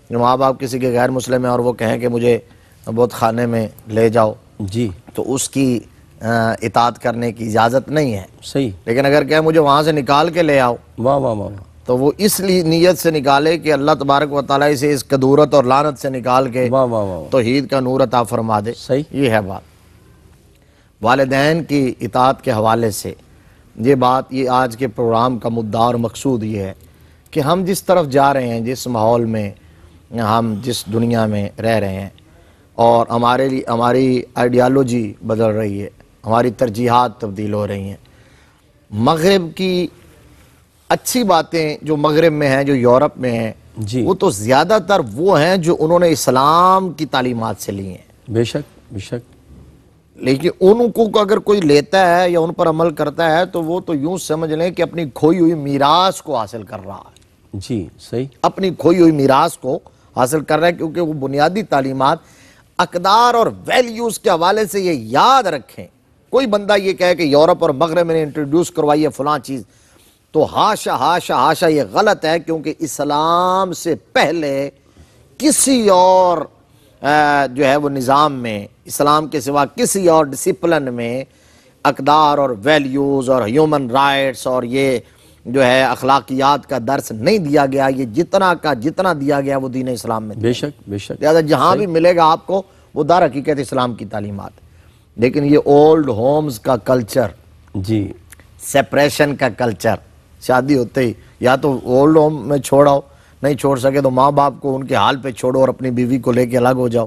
کہ ماں باپ کسی کے غیر مسلم ہیں اور وہ کہیں کہ مجھے بہت خانے میں لے جاؤ، جی، تو اس کی اطاعت کرنے کی اجازت نہیں ہے۔ صحیح۔ لیکن اگر کہے مجھے وہاں سے نکال کے لے آؤ، واہ واہ واہ، تو وہ اس لیے نیت سے نکالے کہ اللہ تبارک و تعالیٰ اسے اس کدورت اور لعنت سے نکال کے واہ واہ واہ، توحید کا نور عطا فرما دے۔ صحیح۔ یہ ہے بات۔ والدین کی اطاعت کے حوالے سے یہ بات، یہ آج کے پروگرام کا مدعا اور مقصود یہ ہے کہ ہم جس طرف جا رہے ہیں، جس ماحول میں ہم جس دنیا میں رہ رہے ہیں، اور ہماری آئیڈیالوجی بدل رہی ہے، ہماری ترجیحات تبدیل ہو رہی ہیں، مغرب کی اچھی باتیں جو مغرب میں ہیں، جو یورپ میں ہیں، جی، وہ تو زیادہ تر وہ ہیں جو انہوں نے اسلام کی تعلیمات سے لی ہیں۔ بے شک بے شک۔ لیکن ان کو اگر کوئی لیتا ہے یا ان پر عمل کرتا ہے تو وہ تو یوں سمجھ لیں کہ اپنی کھوئی ہوئی میراث کو حاصل کر رہا ہے، جی، صحیح، اپنی کھوئی ہوئی میراث کو حاصل کر رہا ہے، کیونکہ وہ بنیادی تعلیمات، اقدار اور ویلیوز کے حوالے سے یہ یاد رکھیں۔ کوئی بندہ یہ کہے کہ یورپ اور مغرب میں نے انٹروڈیوس کروائی ہے فلاں چیز، تو ہاشا ہاشا ہاشا، یہ غلط ہے، کیونکہ اسلام سے پہلے کسی اور جو ہے وہ نظام میں، اسلام کے سوا کسی اور ڈسپلن میں اقدار اور ویلیوز اور ہیومن رائٹس اور یہ جو ہے اخلاقیات کا درس نہیں دیا گیا۔ یہ جتنا دیا گیا وہ دین اسلام میں، بے شک بے شک۔ لہذا جہاں بھی ملے گا آپ کو وہ در حقیقت اسلام کی تعلیمات۔ لیکن یہ اولڈ ہومز کا کلچر، جی، سیپریشن کا کلچر، شادی ہوتے ہی یا تو اولڈ ہوم میں چھوڑاؤ، نہیں چھوڑ سکے تو ماں باپ کو ان کے حال پہ چھوڑو اور اپنی بیوی کو لے کے الگ ہو جاؤ۔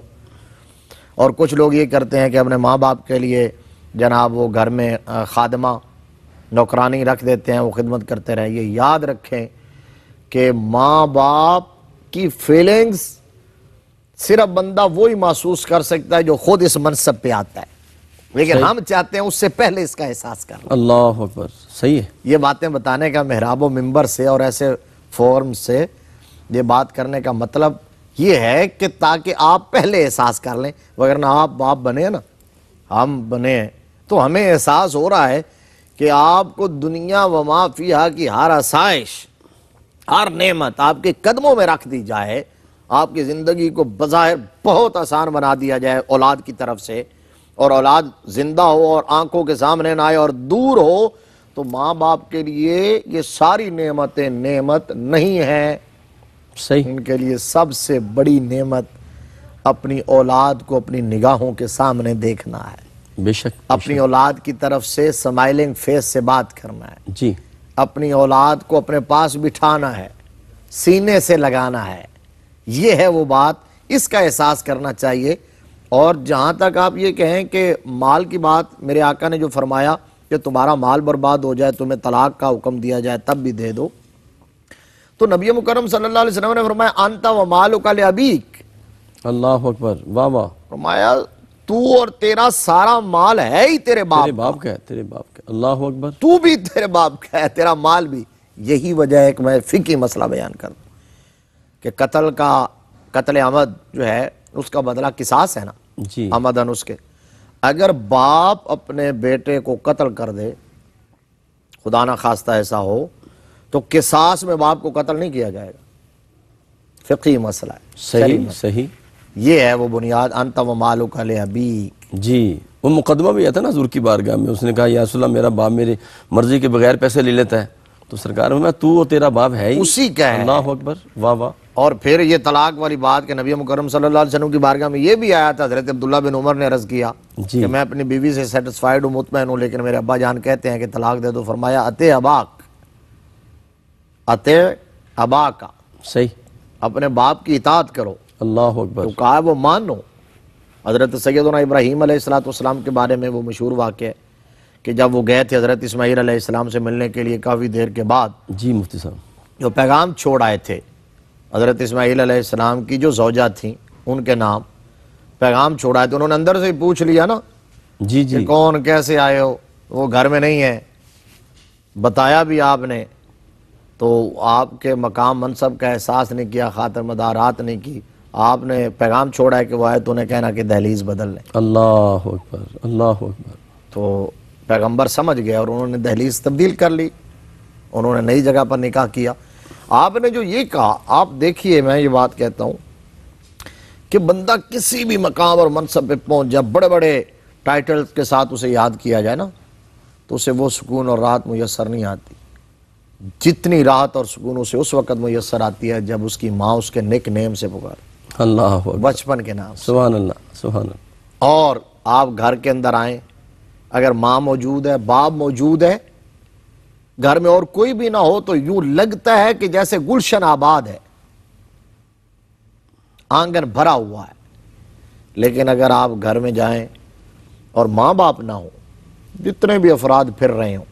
اور کچھ لوگ یہ کرتے ہیں کہ اپنے ماں باپ کے لیے جناب وہ گھر میں خادمہ نوکرانی رکھ دیتے ہیں، وہ خدمت کرتے رہیں۔ یہ یاد رکھیں کہ ماں باپ کی فیلنگز صرف بندہ وہی محسوس کر سکتا ہے جو خود اس منصب پہ آتا ہے، لیکن ہم چاہتے ہیں اس سے پہلے اس کا احساس کرنا۔ اللہ اکبر، صحیح ہے۔ یہ باتیں بتانے کا محراب و منبر سے اور ایسے فورم سے یہ بات کرنے کا مطلب یہ ہے کہ تاکہ آپ پہلے احساس کر لیں، وگرنہ آپ باپ بنے نا، ہم بنے ہیں تو ہمیں احساس ہو رہا ہے کہ آپ کو دنیا و ما فیہا کی ہر آسائش، ہر نعمت آپ کے قدموں میں رکھ دی جائے، آپ کی زندگی کو بظاہر بہت آسان بنا دیا جائے اولاد کی طرف سے، اور اولاد زندہ ہو اور آنکھوں کے سامنے نہ آئے اور دور ہو، تو ماں باپ کے لیے یہ ساری نعمتیں نعمت نہیں ہیں۔ صحیح، ان کے لیے سب سے بڑی نعمت اپنی اولاد کو اپنی نگاہوں کے سامنے دیکھنا ہے، بے شک، اپنی اولاد کی طرف سے سمائلنگ فیس سے بات کرنا ہے، جی، اپنی اولاد کو اپنے پاس بٹھانا ہے، سینے سے لگانا ہے۔ یہ ہے وہ بات، اس کا احساس کرنا چاہیے۔ اور جہاں تک آپ یہ کہیں کہ مال کی بات، میرے آقا نے جو فرمایا کہ تمہارا مال برباد ہو جائے، تمہیں طلاق کا حکم دیا جائے تب بھی دے دو، تو نبی مکرم صلی اللہ علیہ وسلم نے فرمایا انت و مالک لابیک، اللہ اکبر، واہ واہ، فرمایا تو اور تیرا سارا مال ہے ہی تیرے باپ تیرے باپ کا ہے، تیرے باپ کا، اللہ اکبر، تو بھی تیرے باپ کا ہے، تیرا مال بھی۔ یہی وجہ ہے کہ میں فقہی مسئلہ بیان کر دوں کہ قتل عمد جو ہے اس کا بدلہ قصاص ہے نا، جی، عمدن اس کے، اگر باپ اپنے بیٹے کو قتل کر دے، خدا نہ خواستہ ایسا ہو، تو قصاص میں باپ کو قتل نہیں کیا جائے گا۔ فقہی مسئلہ ہے، صحیح، صحیح، یہ ہے وہ بنیاد، انت و مالک لابیک۔ جی، وہ مقدمہ بھی آتا نا حضور کی بارگاہ میں، اس نے کہا یا رسول اللہ میرا باپ میری مرضی کے بغیر پیسے لے لیتا ہے، تو سرکار میں تو اور تیرا باپ ہے ہی، اسی کا ہے۔ اللہ اکبر، واہ واہ، اور پھر یہ طلاق والی بات کہ نبی مکرم صلی اللہ علیہ وسلم کی بارگاہ میں یہ بھی آیا تھا، حضرت عبداللہ بن عمر نے عرض کیا جی، کہ میں اپنی بیوی سے سیٹسفائیڈ ہوں، مطمئن ہوں، لیکن میرے ابا جان کہتے ہیں کہ طلاق دے دو، فرمایا اتے اباک، اتے ابا کا، صحیح، اپنے باپ کی اطاعت کرو، اللہ اکبر، تو کہا وہ مانو۔ حضرت سیدنا ابراہیم علیہ السلام کے بارے میں وہ مشہور واقعہ ہے کہ جب وہ گئے تھے حضرت اسماعیل علیہ السلام سے ملنے کے لیے، کافی دیر کے بعد جی مفتی صاحب، جو پیغام چھوڑ آئے تھے حضرت اسماعیل علیہ السلام کی جو زوجہ تھیں، ان کے نام پیغام چھوڑ آئے تھے، انہوں نے اندر سے ہی پوچھ لیا نا جی کہ جی، کون، کیسے آئے ہو، وہ گھر میں نہیں ہے، بتایا بھی آپ نے، تو آپ کے مقام منصب کا احساس نہیں کیا، خاطر مدارات نہیں کی، آپ نے پیغام چھوڑا ہے کہ وہ آئے تو انہیں کہنا کہ دہلیز بدل لیں، اللہ اکبر، اللہ اکبر، تو پیغمبر سمجھ گئے اور انہوں نے دہلیز تبدیل کر لی، انہوں نے نئی جگہ پر نکاح کیا۔ آپ نے جو یہ کہا، آپ دیکھیے، میں یہ بات کہتا ہوں کہ بندہ کسی بھی مقام اور منصب پہ پہنچ جائے، بڑے بڑے ٹائٹلز کے ساتھ اسے یاد کیا جائے نا، تو اسے وہ سکون اور راحت میسر نہیں آتی جتنی راحت اور سکون اسے اس وقت میسر آتی ہے جب اس کی ماں اس کے نک نیم سے پکارے، اللہ اکبر، بچپن کے نام سے۔ سبحان اللہ، سبحان اللہ، اور آپ گھر کے اندر آئیں، اگر ماں موجود ہے، باپ موجود ہے گھر میں اور کوئی بھی نہ ہو، تو یوں لگتا ہے کہ جیسے گلشن آباد ہے، آنگن بھرا ہوا ہے۔ لیکن اگر آپ گھر میں جائیں اور ماں باپ نہ ہو، جتنے بھی افراد پھر رہے ہوں،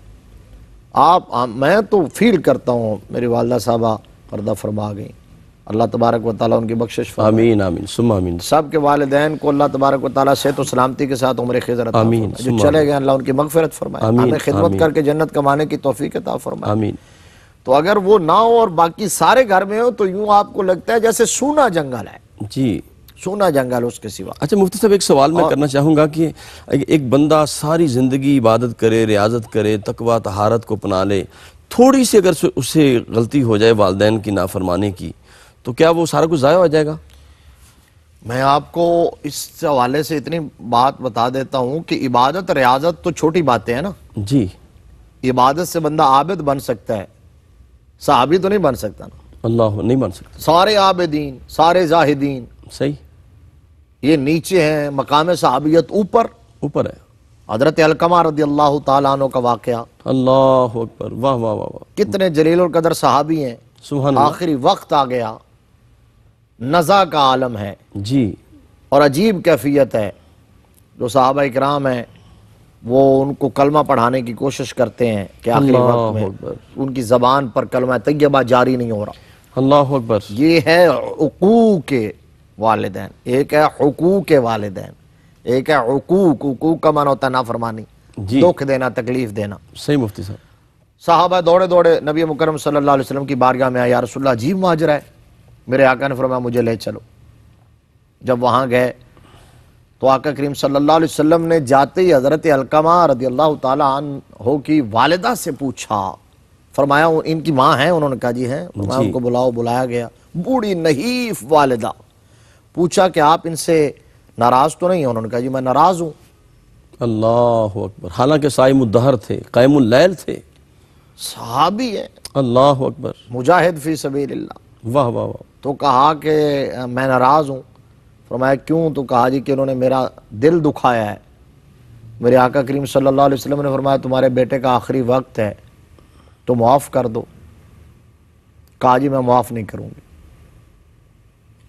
میں تو فیل کرتا ہوں، میری والدہ صاحبہ پردہ فرما گئی، اللہ تبارک و تعالیٰ ان کی بخشش فرمائے، آمین آمین ثم آمین، سب کے والدین کو اللہ تبارک و تعالیٰ صحت و سلامتی کے ساتھ عمر خضر عطا آمین، فرمائے، جو چلے گئے اللہ ان کی مغفرت فرمائے، آمین، ہمیں خدمت آمین، کر کے جنت کمانے کی توفیق عطا فرمائے۔ آمین، تو اگر وہ نہ ہو اور باقی سارے گھر میں ہو، تو یوں آپ کو لگتا ہے جیسے سونا جنگل ہے، جی۔ سونا جنگل اس کے سوا۔ اچھا مفتی صاحب، ایک سوال میں کرنا چاہوں گا کہ ایک بندہ ساری زندگی عبادت کرے، ریاضت کرے، تقویٰ طہارت کو اپنا لے، تھوڑی سی اگر اسے غلطی ہو جائے والدین کی نافرمانی کی، تو کیا وہ سارا کچھ ضائع ہو جائے گا؟ میں آپ کو اس حوالے سے اتنی بات بتا دیتا ہوں کہ عبادت ریاضت تو چھوٹی باتیں ہیں نا، جی، عبادت سے بندہ عابد بن سکتا ہے، صحابی تو نہیں بن سکتا نا۔ اللہ نہیں بن سکتا، سارے عابدین، سارے زاہدین، صحیح، یہ نیچے ہیں، مقام صحابیت اوپر۔ اوپر ہے، حضرت علقمہ رضی اللہ تعالیٰ عنہ کا واقعہ، اللہ اکبر، واہ واہ واہ واہ، کتنے جلیل القدر صحابی ہیں، سبحان اللہ، آخری وقت آ گیا، نزا کا عالم ہے جی، اور عجیب کیفیت ہے، جو صحابہ اکرام ہیں وہ ان کو کلمہ پڑھانے کی کوشش کرتے ہیں کہ آخری اللہ وقت میں اکبر، ان کی زبان پر کلمہ طیبہ جاری نہیں ہو رہا، اللہ اکبر. یہ ہے حقوق والدین. ایک ہے حقوق والدین، ایک ہے حقوق. حقوق کا معنی ہوتا ہے نافرمانی، جی. دکھ دینا، تکلیف دینا. صحیح مفتی صاحب. صحابہ دوڑے دوڑے نبی مکرم صلی اللہ علیہ وسلم کی بارگاہ میں آیا، یا رسول اللہ عجیب ماجرا ہے. میرے آقا نے فرمایا مجھے لے چلو. جب وہاں گئے تو آقا کریم صلی اللہ علیہ وسلم نے جاتے ہی حضرت علقمہ رضی اللہ تعالیٰ عنہ کی والدہ سے پوچھا. فرمایا ان کی ماں ہیں؟ انہوں نے کہا جی ہیں. فرمایا ان کو بلاؤ. بلایا گیا. بوڑھی نحیف والدہ. پوچھا کہ آپ ان سے ناراض تو نہیں ہیں؟ انہوں نے کہا جی میں ناراض ہوں. اللہ اکبر. حالانکہ صائم الدہر تھے، قائم اللیل تھے، صحابی ہے، اللہ اکبر، مجاہد فی سبیل اللہ. واہ واہ واہ. تو کہا کہ میں ناراض ہوں. فرمایا کیوں؟ تو کہا جی کہ انہوں نے میرا دل دکھایا ہے. میرے آقا کریم صلی اللہ علیہ وسلم نے فرمایا تمہارے بیٹے کا آخری وقت ہے تو معاف کر دو. کہا جی میں معاف نہیں کروں گی.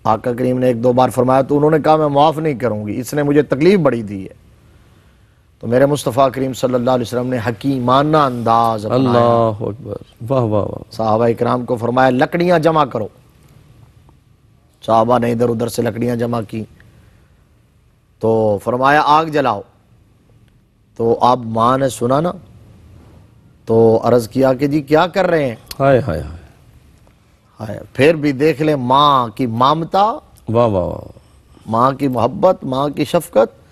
آقا کریم نے ایک دو بار فرمایا تو انہوں نے کہا میں معاف نہیں کروں گی، اس نے مجھے تکلیف بڑی دی ہے. تو میرے مصطفیٰ کریم صلی اللہ علیہ وسلم نے حکیمانہ انداز اپنایا. اللہ اکبر. واہ واہ واہ. صحابہ اکرام کو فرمایا لکڑیاں جمع کرو. صحابہ نے ادھر ادھر سے لکڑیاں جمع کی. تو فرمایا آگ جلاؤ. تو اب ماں نے سنا نا تو عرض کیا کہ جی کیا کر رہے ہیں؟ ہائے ہائے ہائے. پھر بھی دیکھ لیں ماں کی مامتا، واہ واہ واہ. ماں کی محبت، ماں کی شفقت.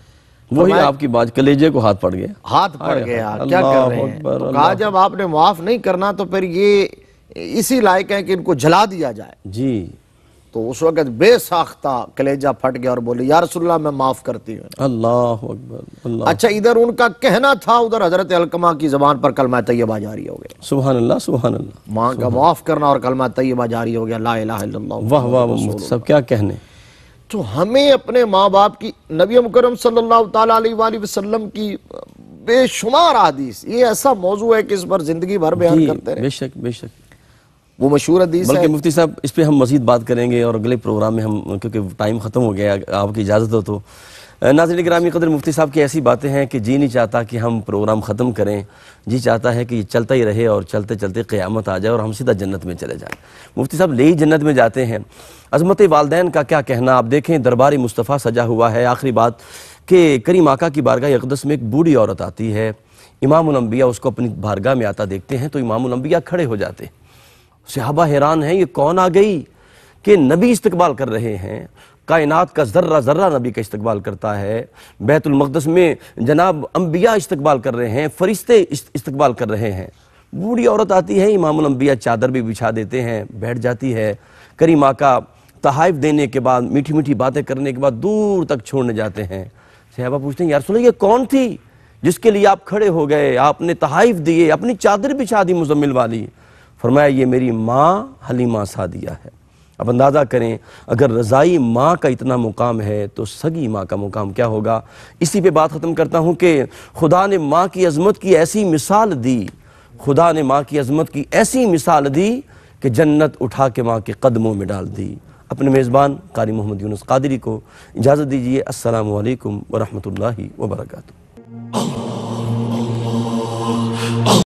وہی آپ کی بات، کلیجے کو ہاتھ پڑ گیا. ہاتھ پڑ گیا. کیا کر رہے ہیں؟ تو کہا جب آپ نے معاف نہیں کرنا تو پھر یہ اسی لائق ہے کہ ان کو جلا دیا جائے. جی. تو اس وقت بے ساختہ کلیجہ پھٹ گیا اور بولی یا رسول اللہ میں معاف کرتی ہوں. اللہ اکبر. اللہ. اچھا ادھر ان کا کہنا تھا، ادھر حضرت علقمہ کی زبان پر کلمہ طیبہ جاری ہو گیا. سبحان اللہ سبحان اللہ. ماں کا معاف کرنا اور کلمہ طیبہ جاری ہو گیا، لا الہ الا اللہ. واہ واہ واہ. مفتی صاحب کیا کہنے. تو ہمیں اپنے ماں باپ کی، نبی مکرم صلی اللہ تعالیٰ علیہ وآلہ وسلم کی بے شمار حدیث، یہ ایسا موضوع ہے کہ اس پر زندگی بھر بیان کرتے رہے. بے شک بے شک. وہ مشہور حدیث ہے. بلکہ مفتی صاحب اس پہ ہم مزید بات کریں گے اور اگلے پروگرام میں ہم، کیونکہ ٹائم ختم ہو گیا، آپ کی اجازت ہو تو. ناظرین گرامی قدر، مفتی صاحب کی ایسی باتیں ہیں کہ جی نہیں چاہتا کہ ہم پروگرام ختم کریں، جی چاہتا ہے کہ یہ چلتا ہی رہے اور چلتے چلتے قیامت آ جائے اور ہم سیدھا جنت میں چلے جائیں. مفتی صاحب لے ہی جنت میں جاتے ہیں. عظمت والدین کا کیا کہنا. آپ دیکھیں دربار مصطفیٰ سجا ہوا ہے. آخری بات کہ کریم آقا کی بارگاہ اقدس میں ایک بوڑھی عورت آتی ہے. امام الانبیاء اس کو اپنی بارگاہ میں آتا دیکھتے ہیں تو امام الانبیاء کھڑے ہو جاتے. صحابہ حیران ہیں، یہ کون آ گئی کہ نبی استقبال کر رہے ہیں. کائنات کا ذرہ ذرہ نبی کا استقبال کرتا ہے. بیت المقدس میں جناب انبیاء استقبال کر رہے ہیں، فرشتے استقبال کر رہے ہیں. بوڑھی عورت آتی ہے، امام الانبیاء چادر بھی بچھا دیتے ہیں، بیٹھ جاتی ہے. کریم آقا تحائف دینے کے بعد، میٹھی میٹھی باتیں کرنے کے بعد دور تک چھوڑنے جاتے ہیں. صحابہ پوچھتے ہیں یا رسول اللہ یہ کون تھی جس کے لیے آپ کھڑے ہو گئے، آپ نے تحائف دیے، اپنی چادر بچھا دی مزمل والی؟ فرمایا یہ میری ماں حلیمہ سعدیہ ہے. اب اندازہ کریں اگر رضائی ماں کا اتنا مقام ہے تو سگی ماں کا مقام کیا ہوگا. اسی پہ بات ختم کرتا ہوں کہ خدا نے ماں کی عظمت کی ایسی مثال دی، خدا نے ماں کی عظمت کی ایسی مثال دی کہ جنت اٹھا کے ماں کے قدموں میں ڈال دی. اپنے میزبان قاری محمد یونس قادری کو اجازت دیجیے. السلام علیکم ورحمۃ اللہ وبرکاتہ.